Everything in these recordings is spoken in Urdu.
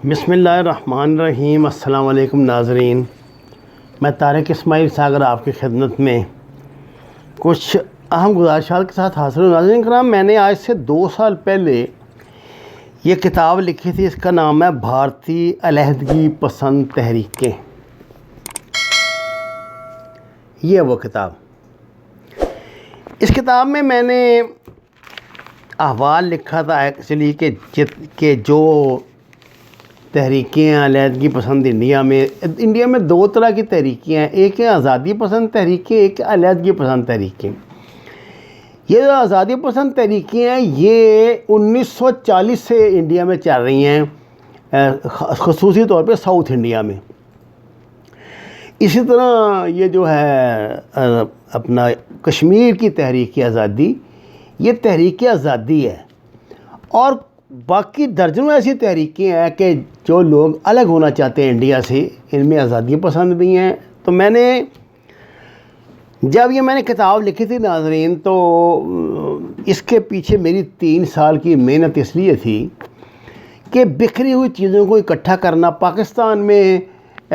بسم اللہ الرحمن الرحیم۔ السلام علیکم ناظرین، میں طارق اسماعیل ساگر آپ کی خدمت میں کچھ اہم گزارشات کے ساتھ حاضر ہوں۔ ناظرین کرام، میں نے آج سے 2 سال پہلے یہ کتاب لکھی تھی، اس کا نام ہے بھارتی علیحدگی پسند تحریکیں۔ یہ وہ کتاب، اس کتاب میں نے احوال لکھا تھا ایکچولی کہ جو تحریکیں علیحدگی پسند انڈیا میں 2 طرح کی تحریکیں ہیں، ایک ہے آزادی پسند تحریکیں، ایک علیحدگی پسند تحریکیں۔ یہ جو آزادی پسند تحریکیں ہیں یہ 1940 سے انڈیا میں چل رہی ہیں، خصوصی طور پہ ساؤتھ انڈیا میں۔ اسی طرح یہ جو ہے اپنا کشمیر کی تحریک آزادی، یہ تحریک آزادی ہے، اور باقی درجنوں ایسی تحریکیں ہیں کہ جو لوگ الگ ہونا چاہتے ہیں انڈیا سے، ان میں آزادی پسند بھی ہیں۔ تو جب میں نے کتاب لکھی تھی ناظرین، تو اس کے پیچھے میری 3 سال کی محنت اس لیے تھی کہ بکھری ہوئی چیزوں کو اکٹھا کرنا۔ پاکستان میں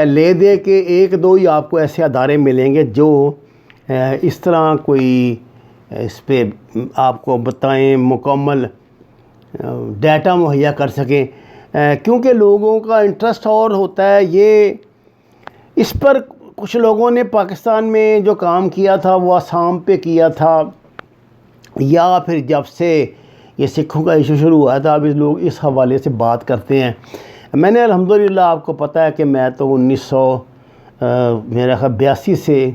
لے دے کہ 1-2 ہی آپ کو ایسے ادارے ملیں گے جو اس طرح کوئی اس پہ آپ کو بتائیں، مکمل ڈیٹا مہیا کر سکیں، کیونکہ لوگوں کا انٹرسٹ اور ہوتا ہے۔ یہ اس پر کچھ لوگوں نے پاکستان میں جو کام کیا تھا وہ آسام پہ کیا تھا، یا پھر جب سے یہ سکھوں کا ایشو شروع ہوا تھا اب لوگ اس حوالے سے بات کرتے ہیں۔ میں نے الحمدللہ، آپ کو پتہ ہے کہ میں تو 1982 سے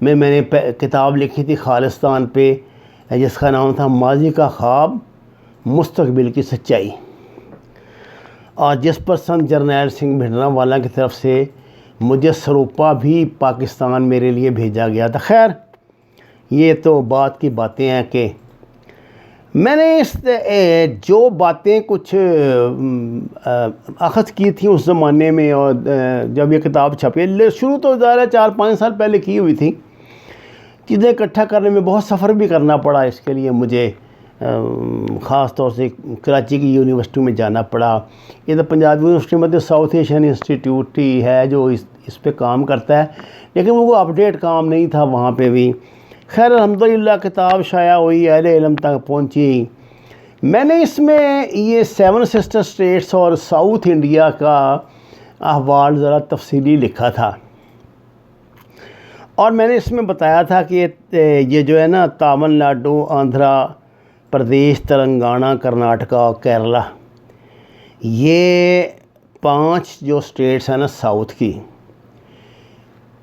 میں نے کتاب لکھی تھی خالصتان پہ، جس کا نام تھا ماضی کا خواب مستقبل کی سچائی، اور جس پر سنت جرنیل سنگھ بھنڈرانوالا کی طرف سے مجھے سروپا بھی پاکستان میرے لیے بھیجا گیا تھا۔ خیر، یہ تو بات کی باتیں ہیں کہ میں نے جو باتیں کچھ اخذ کی تھیں اس زمانے میں، اور جب یہ کتاب چھپی، شروع تو ظاہر ہے 4-5 سال پہلے کی ہوئی تھی، چیزیں اکٹھا کرنے میں بہت سفر بھی کرنا پڑا۔ اس کے لیے مجھے خاص طور سے کراچی کی یونیورسٹی میں جانا پڑا۔ یہ تو پنجاب یونیورسٹی میں ساؤتھ ایشین انسٹیٹیوٹ ہی ہے جو اس پہ کام کرتا ہے، لیکن وہ اپڈیٹ کام نہیں تھا وہاں پہ بھی۔ خیر، الحمدللہ کتاب شائع ہوئی، اہل علم تک پہنچی۔ میں نے اس میں یہ 7 سسٹر اسٹیٹس اور ساؤتھ انڈیا کا احوال ذرا تفصیلی لکھا تھا، اور میں نے اس میں بتایا تھا کہ یہ جو ہے نا تامل ناڈو، آندھرا پردیش، تلنگانہ، کرناٹکا اور کیرلا، یہ 5 جو اسٹیٹس ہیں نا ساؤتھ کی،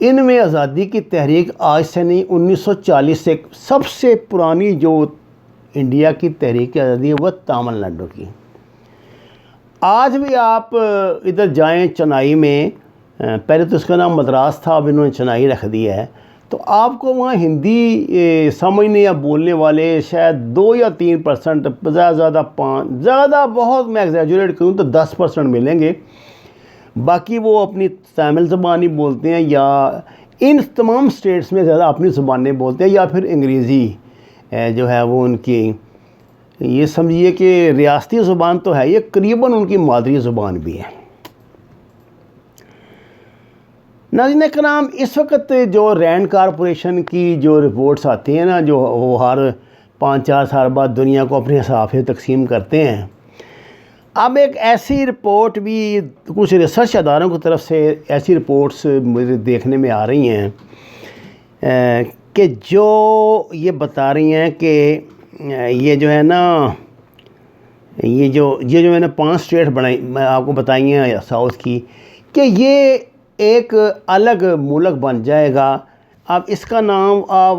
ان میں آزادی کی تحریک آج سے نہیں 1940 سے سب سے پرانی جو انڈیا کی تحریک آزادی ہے وہ تامل ناڈو کی۔ آج بھی آپ ادھر جائیں چنائی میں، پہلے تو اس کا نام مدراس تھا، اب انہوں نے چنائی رکھ دیا ہے، تو آپ کو وہاں ہندی سمجھنے یا بولنے والے شاید 2 یا 3%، زیادہ 5، زیادہ بہت میں ایگزیجریٹ کروں تو 10% ملیں گے۔ باقی وہ اپنی تامل زبان ہی بولتے ہیں، یا ان تمام اسٹیٹس میں زیادہ اپنی زبانیں بولتے ہیں، یا پھر انگریزی جو ہے وہ ان کی، یہ سمجھیے کہ ریاستی زبان تو ہے، یہ قریباً ان کی مادری زبان بھی ہے۔ ناظرین کرام، اس وقت جو رینڈ کارپوریشن کی جو رپورٹس آتی ہیں نا، جو وہ ہر 5-4 سال بعد دنیا کو اپنے حساب سے تقسیم کرتے ہیں، اب ایک ایسی رپورٹ بھی کچھ ریسرچ اداروں کی طرف سے ایسی رپورٹس مجھے دیکھنے میں آ رہی ہیں کہ جو یہ بتا رہی ہیں کہ یہ جو ہے نا، یہ جو میں نے 5 اسٹیٹ بنائی، میں آپ کو بتائی ہیں ساؤتھ کی، کہ یہ ایک الگ ملک بن جائے گا۔ اب اس کا نام آپ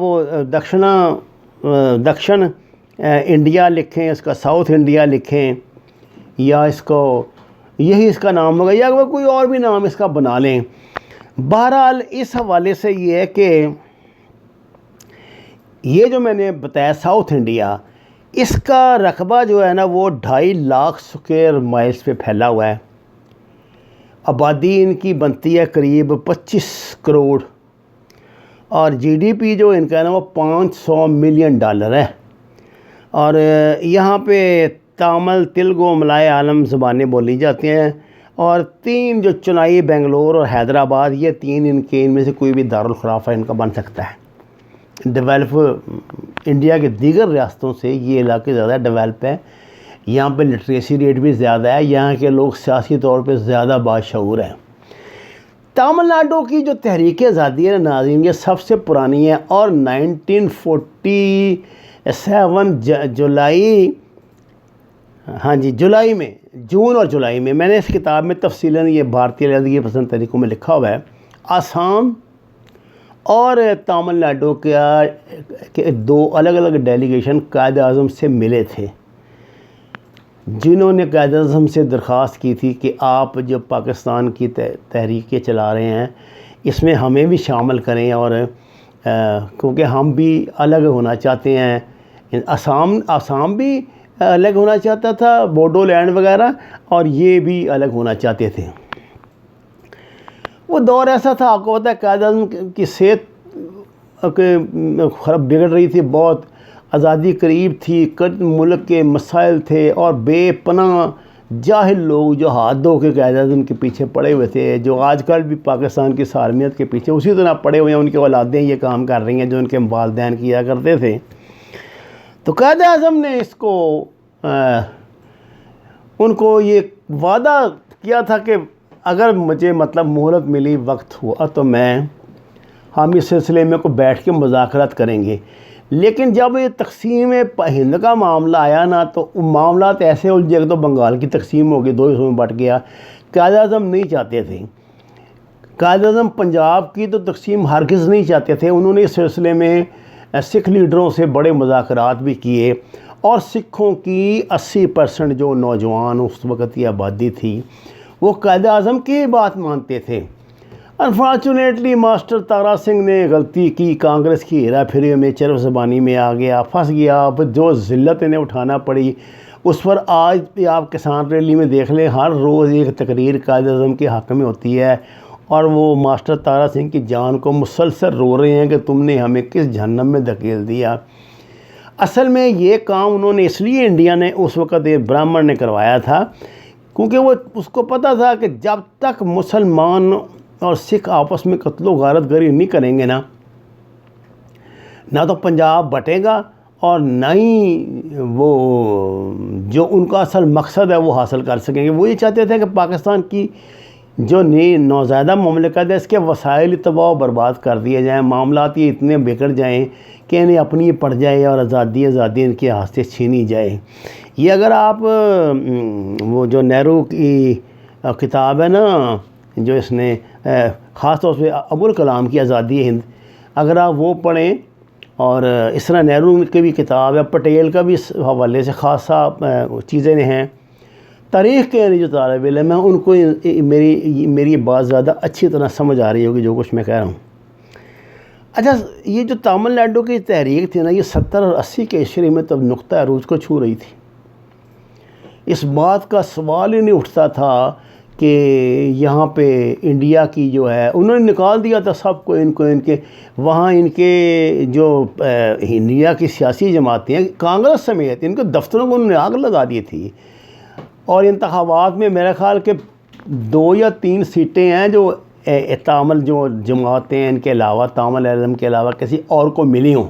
دکشن انڈیا لکھیں، اس کا ساؤتھ انڈیا لکھیں، یا اس کو یہی اس کا نام ہوگا، یا کوئی اور بھی نام اس کا بنا لیں۔ بہرحال اس حوالے سے یہ ہے کہ یہ جو میں نے بتایا ساؤتھ انڈیا، اس کا رقبہ جو ہے نا وہ 2.5 لاکھ اسکوائر مائلز پہ پھیلا ہوا ہے۔ آبادی ان کی بنتی ہے قریب 25 کروڑ، اور جی ڈی پی جو ان کا ہے نا وہ $500 ملین ہے، اور یہاں پہ تامل، تیلگو، ملائی عالم زبانیں بولی جاتی ہیں۔ اور 3 جو چنائی بنگلور اور حیدرآباد، یہ 3 ان میں سے کوئی بھی دارالخلافہ ان کا بن سکتا ہے۔ ڈیولپ انڈیا کے دیگر ریاستوں سے یہ علاقے زیادہ ڈیولپ ہیں، یہاں پہ لٹریسی ریٹ بھی زیادہ ہے، یہاں کے لوگ سیاسی طور پہ زیادہ باشعور ہیں۔ تامل ناڈو کی جو تحریک آزادی ہے ناظرین، یہ سب سے پرانی ہے اور 1947 جولائی میں، جون اور جولائی میں، میں نے اس کتاب میں تفصیلاً یہ بھارتی علیحدگی پسند طریقوں میں لکھا ہوا ہے، آسام اور تامل ناڈو کے 2 الگ الگ ڈیلیگیشن قائد اعظم سے ملے تھے، جنہوں نے قائد اعظم سے درخواست کی تھی کہ آپ جو پاکستان کی تحریکیں چلا رہے ہیں اس میں ہمیں بھی شامل کریں، اور کیونکہ ہم بھی الگ ہونا چاہتے ہیں، آسام بھی الگ ہونا چاہتا تھا، بوڈو لینڈ وغیرہ، اور یہ بھی الگ ہونا چاہتے تھے۔ وہ دور ایسا تھا، آپ کو پتہ ہے قائد اعظم کی صحت خراب بگڑ رہی تھی، بہت آزادی قریب تھی، ملک کے مسائل تھے، اور بے پناہ جاہل لوگ جو ہاتھ دھو کے قائد اعظم کے پیچھے پڑے ہوئے تھے، جو آج کل بھی پاکستان کی سالمیت کے پیچھے اسی طرح پڑے ہوئے ہیں، ان کی اولادیں یہ کام کر رہی ہیں جو ان کے والدین کیا کرتے تھے۔ تو قائد اعظم نے ان کو یہ وعدہ کیا تھا کہ اگر مجھے مہلت ملی، وقت ہوا تو ہم اس سلسلے میں کو بیٹھ کے مذاکرات کریں گے۔ لیکن جب یہ تقسیم ہند کا معاملہ آیا نا، تو معاملات ایسے الجھے کہ تو بنگال کی تقسیم ہو گئی، 2 حصوں میں بٹ گیا۔ قائد اعظم نہیں چاہتے تھے، قائد اعظم پنجاب کی تو تقسیم ہرگز نہیں چاہتے تھے۔ انہوں نے اس سلسلے میں سکھ لیڈروں سے بڑے مذاکرات بھی کیے، اور سکھوں کی 80% جو نوجوان اس وقت کی آبادی تھی وہ قائد اعظم کی بات مانتے تھے۔ انفارچونیٹلی ماسٹر تارا سنگھ نے غلطی کی، کانگریس کی ہیرا پھیری میں چرب زبانی میں آ گیا، پھنس گیا، جو ذلت انہیں اٹھانا پڑی اس پر آج بھی آپ کسان ریلی میں دیکھ لیں، ہر روز ایک تقریر قائد اعظم کے حق میں ہوتی ہے، اور وہ ماسٹر تارا سنگھ کی جان کو مسلسل رو رہے ہیں کہ تم نے ہمیں کس جہنم میں دھکیل دیا۔ اصل میں یہ کام انہوں نے اس لیے انڈیا نے اس وقت برہمن نے کروایا تھا، کیونکہ وہ اس کو پتہ تھا کہ جب تک مسلمان اور سکھ آپس میں قتل و غارت گری نہیں کریں گے نہ تو پنجاب بٹے گا، اور نہ ہی وہ جو ان کا اصل مقصد ہے وہ حاصل کر سکیں گے۔ وہ یہ چاہتے تھے کہ پاکستان کی جو نوزائیدہ مملکت ہے اس کے وسائل تباہ و برباد کر دیے جائیں، معاملات یہ اتنے بگڑ جائیں کہ انہیں اپنی پڑ جائے اور آزادی ان کے ہاتھ سے چھینی جائے۔ یہ اگر آپ وہ جو نہرو کی کتاب ہے نا، جو اس نے خاص طور سے ابوالکلام کی آزادی ہند، اگر آپ وہ پڑھیں، اور اس طرح نہرو کی بھی کتاب ہے، پٹیل کا بھی اس حوالے سے خاصا چیزیں ہیں۔ تاریخ کے جو طالب علم ہیں ان کو میری بات زیادہ اچھی طرح سمجھ آ رہی ہوگی جو کچھ میں کہہ رہا ہوں۔ اچھا، یہ جو تامل ناڈو کی تحریک تھی نا، یہ 70 اور 80 کے عشرے میں تب نقطہ عروج کو چھو رہی تھی۔ اس بات کا سوال ہی نہیں اٹھتا تھا کہ یہاں پہ انڈیا کی جو ہے، انہوں نے نکال دیا تھا سب کو، ان کے وہاں ان کے جو انڈیا کی سیاسی جماعتیں ہیں، کانگریس سمیت ان کے دفتروں کو انہوں نے آگ لگا دی تھی، اور انتخابات میں میرا خیال کہ 2 یا 3 سیٹیں ہیں جو تامل جو جماعتیں ہیں ان کے علاوہ، تامل اعظم کے علاوہ کسی اور کو ملی ہوں۔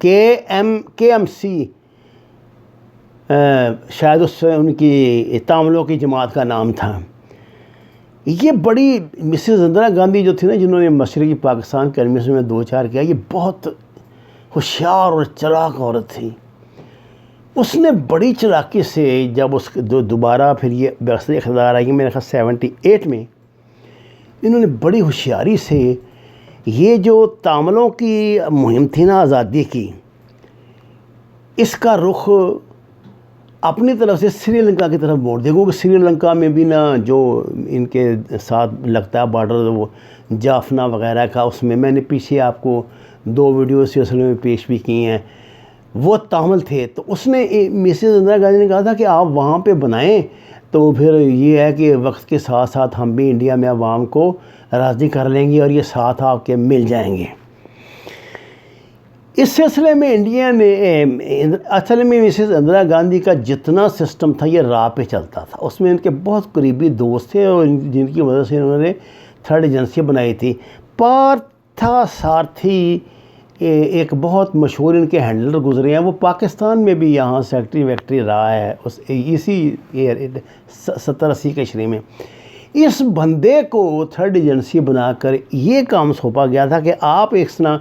کے ایم سی شاید اس ان کی تاملوں کی جماعت کا نام تھا۔ یہ بڑی مسز اندرا گاندھی جو تھی نا، جنہوں نے مشرقی پاکستان کے ایڈمیشن میں 2-4 کیا، یہ بہت ہوشیار اور چلاک عورت تھی۔ اس نے بڑی چلاکی سے جب اس دوبارہ پھر یہ بحث اقتدار آئی میرے خیال 78 میں، انہوں نے بڑی ہوشیاری سے یہ جو تاملوں کی مہم تھی نا آزادی کی، اس کا رخ اپنی طرف سے سری لنکا کی طرف موڑ دیا، کیونکہ سری لنکا میں بھی نا جو ان کے ساتھ لگتا ہے بارڈر وہ جافنا وغیرہ کا، اس میں نے پیچھے آپ کو 2 ویڈیو سلسلے میں پیش بھی کی ہیں، وہ تامل تھے۔ تو اس نے مسز اندرا گاندھی نے کہا تھا کہ آپ وہاں پہ بنائیں، تو پھر یہ ہے کہ وقت کے ساتھ ساتھ ہم بھی انڈیا میں عوام کو راضی کر لیں گے اور یہ ساتھ آپ کے مل جائیں گے۔ اس سلسلے میں انڈیا نے اصل میں مسز اندرا گاندھی کا جتنا سسٹم تھا یہ راہ پہ چلتا تھا. اس میں ان کے بہت قریبی دوست تھے اور جن کی وجہ سے انہوں نے تھرڈ ایجنسی بنائی تھی. پارتھا سارتھی ایک بہت مشہور ان کے ہینڈلر گزرے ہیں. وہ پاکستان میں بھی یہاں سیکٹری ویکٹری رہا ہے اسی 70-80 کے عشرے میں. اس بندے کو تھرڈ ایجنسی بنا کر یہ کام سونپا گیا تھا کہ آپ ایک طرح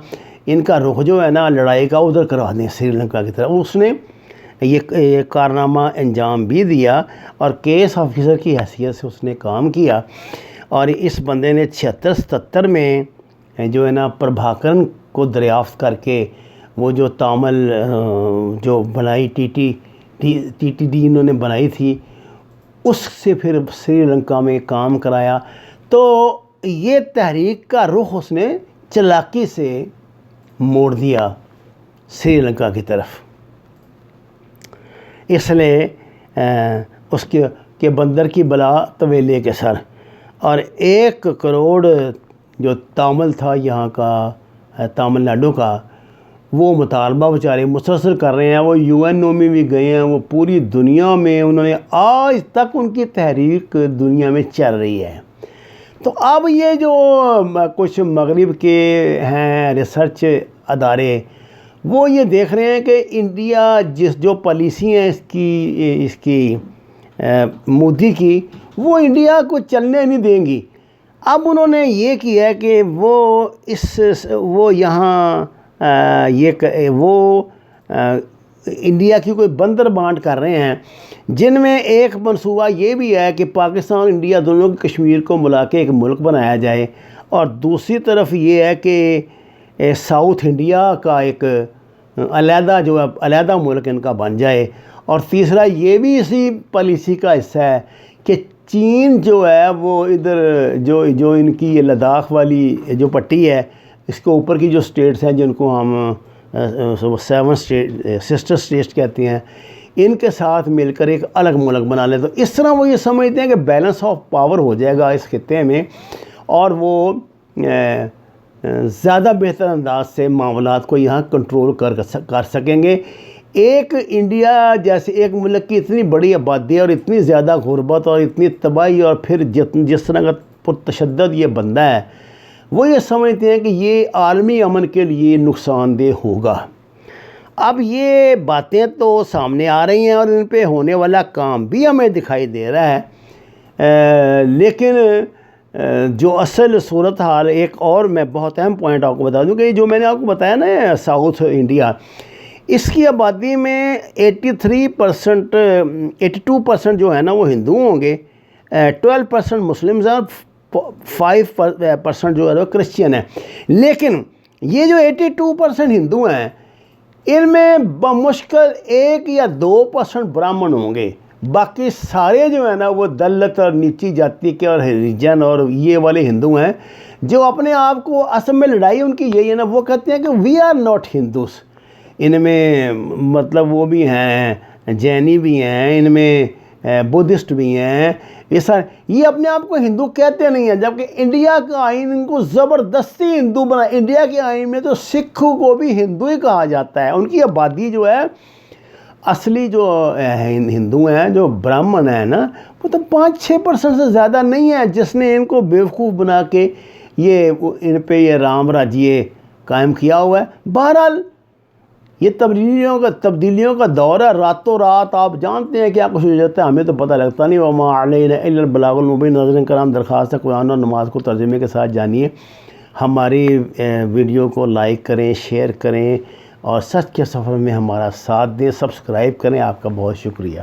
ان کا رخ جو ہے نا لڑائی کا ادھر کروا دیں سری لنکا کی طرف. اس نے یہ کارنامہ انجام بھی دیا اور کیس آفیسر کی حیثیت سے اس نے کام کیا. اور اس بندے نے 76-77 میں جو ہے نا پربھاکرن کو دریافت کر کے وہ جو تامل جو بنائی ٹی ٹی ڈی انہوں نے بنائی تھی اس سے پھر سری لنکا میں کام کرایا. تو یہ تحریک کا رخ اس نے چالاکی سے موڑ دیا سری لنکا کی طرف. اس لیے اس کے بندر کی بلا طویلے کے سر. اور 1 کروڑ جو تامل تھا یہاں کا تامل ناڈو کا وہ مطالبہ بیچارے مسلسل کر رہے ہیں. وہ UNO میں بھی گئے ہیں. وہ پوری دنیا میں انہوں نے آج تک ان کی تحریک دنیا میں چل رہی ہے. تو اب یہ جو کچھ مغرب کے ہیں ریسرچ ادارے وہ یہ دیکھ رہے ہیں کہ انڈیا جو پالیسی ہیں اس کی مودی کی وہ انڈیا کو چلنے نہیں دیں گی. اب انہوں نے یہ کیا ہے کہ وہ یہاں انڈیا کی کوئی بندر بانٹ کر رہے ہیں جن میں ایک منصوبہ یہ بھی ہے کہ پاکستان انڈیا دونوں کی کشمیر کو ملا کے ایک ملک بنایا جائے. اور دوسری طرف یہ ہے کہ ساؤتھ انڈیا کا ایک علیحدہ ملک ان کا بن جائے. اور تیسرا یہ بھی اسی پالیسی کا حصہ ہے کہ چین جو ہے وہ ادھر جو ان کی یہ لداخ والی جو پٹی ہے اس کے اوپر کی جو سٹیٹس ہیں جن کو ہم 7 سسٹر سٹیٹس کہتے ہیں ان کے ساتھ مل کر ایک الگ ملک بنا لیں. تو اس طرح وہ یہ سمجھتے ہیں کہ بیلنس آف پاور ہو جائے گا اس خطے میں اور وہ زیادہ بہتر انداز سے معاملات کو یہاں کنٹرول کر سکیں گے. ایک انڈیا جیسے ایک ملک کی اتنی بڑی آبادی اور اتنی زیادہ غربت اور اتنی تباہی اور پھر جس طرح کا پرتشدد یہ بندہ ہے وہ یہ سمجھتے ہیں کہ یہ عالمی امن کے لیے نقصان دہ ہوگا. اب یہ باتیں تو سامنے آ رہی ہیں اور ان پہ ہونے والا کام بھی ہمیں دکھائی دے رہا ہے. لیکن جو اصل صورتحال ایک اور میں بہت اہم پوائنٹ آپ کو بتا دوں کہ جو میں نے آپ کو بتایا نا ساؤتھ انڈیا اس کی آبادی میں 82% جو ہے نا وہ ہندو ہوں گے, 12% مسلمز ہیں, 5% جو ہے وہ کرسچین ہیں. لیکن یہ جو 82% ہندو ہیں ان میں بمشکل 1 یا 2% برہمن ہوں گے. باقی سارے جو ہیں نا وہ دلت اور نیچی جاتی کے اور ہریجن اور یہ والے ہندو ہیں جو اپنے آپ کو اصل میں لڑائی ان کی یہی ہے نا, وہ کہتے ہیں کہ وی آر ناٹ ہندوز. ان میں مطلب وہ بھی ہیں, جینی بھی ہیں, ان میں بدھسٹ بھی ہیں, یہ اپنے آپ کو ہندو کہتے نہیں ہیں. جبکہ انڈیا کا آئین ان کو زبردستی ہندو بنا. انڈیا کے آئین میں تو سکھوں کو بھی ہندو ہی کہا جاتا ہے. ان کی آبادی جو ہے اصلی جو ہندو ہیں جو برہمن ہیں نا وہ تو 5-6% سے زیادہ نہیں ہے, جس نے ان کو بیوقوف بنا کے یہ ان پہ یہ رام راجیے قائم کیا ہوا ہے. بہرحال یہ تبدیلیوں کا دور ہے. راتوں رات آپ جانتے ہیں کیا کچھ ہو جاتا ہے, ہمیں تو پتہ لگتا نہیں. وما علینا الا البلاغ المبین. ناظرین کرام, درخواست ہے قرآن اور نماز کو ترجمے کے ساتھ جانیے. ہماری ویڈیو کو لائک کریں, شیئر کریں اور سچ کے سفر میں ہمارا ساتھ دیں. سبسکرائب کریں. آپ کا بہت شکریہ.